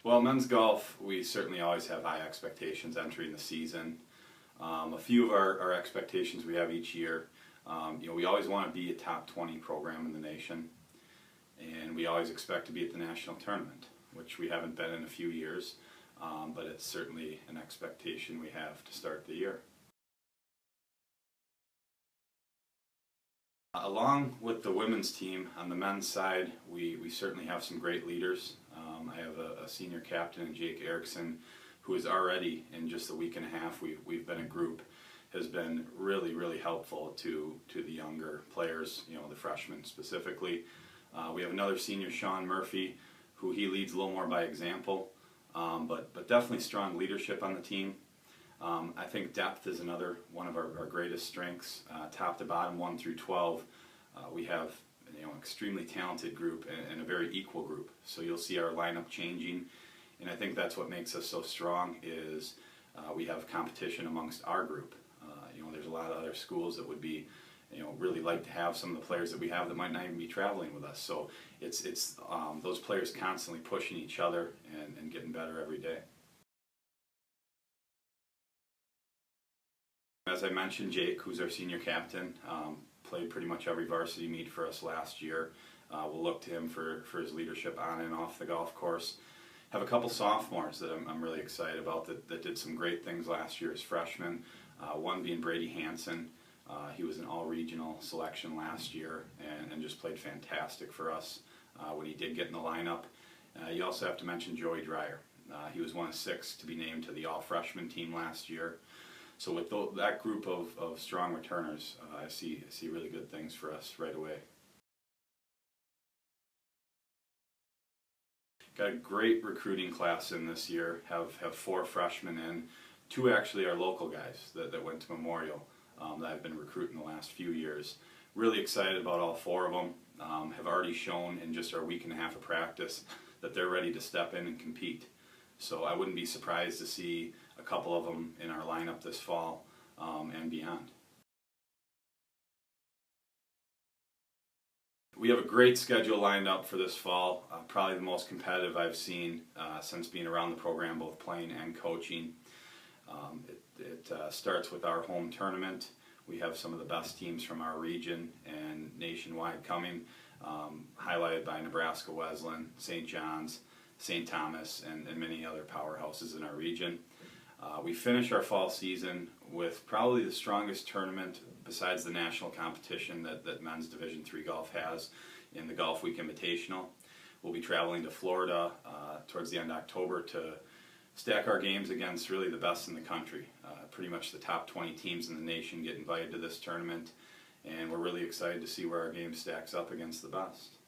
Well, men's golf, we certainly always have high expectations entering the season. A few of our expectations we have each year, we always want to be a top 20 program in the nation, and we always expect to be at the national tournament, which we haven't been in a few years, but it's certainly an expectation we have to start the year. Along with the women's team, on the men's side, we certainly have some great leaders. I have a senior captain in Jake Erickson, who is already, in just a week and a half, we've been a group, has been really helpful to the younger players, the freshmen specifically. We have another senior, Sean Murphy, who he leads a little more by example, but definitely strong leadership on the team. I think depth is another one of our greatest strengths. Top to bottom, 1 through 12, we have an extremely talented group and a very equal group. So you'll see our lineup changing, and I think that's what makes us so strong is we have competition amongst our group. There's a lot of other schools that would be, really like to have some of the players that we have that might not even be traveling with us. So it's those players constantly pushing each other and getting better every day. As I mentioned, Jake, who's our senior captain, played pretty much every varsity meet for us last year. We'll look to him for his leadership on and off the golf course. Have a couple sophomores that I'm really excited about that did some great things last year as freshmen. One being Brady Hansen. He was an all-regional selection last year and just played fantastic for us when he did get in the lineup. You also have to mention Joey Dreyer. He was one of 6 to be named to the all-freshman team last year. So with that group of strong returners, I see really good things for us right away. Got a great recruiting class in this year. Have 4 freshmen in. 2 actually are local guys that went to Memorial that I've been recruiting the last few years. Really excited about all 4 of them. Have already shown in just our week and a half of practice that they're ready to step in and compete. So I wouldn't be surprised to see a couple of them in our lineup this fall and beyond. We have a great schedule lined up for this fall, probably the most competitive I've seen since being around the program, both playing and coaching. It starts with our home tournament. We have some of the best teams from our region and nationwide coming, highlighted by Nebraska Wesleyan, St. John's, St. Thomas, and many other powerhouses in our region. We finish our fall season with probably the strongest tournament besides the national competition that men's Division III golf has in the Golf Week Invitational. We'll be traveling to Florida towards the end of October to stack our games against really the best in the country. Pretty much the top 20 teams in the nation get invited to this tournament, and we're really excited to see where our game stacks up against the best.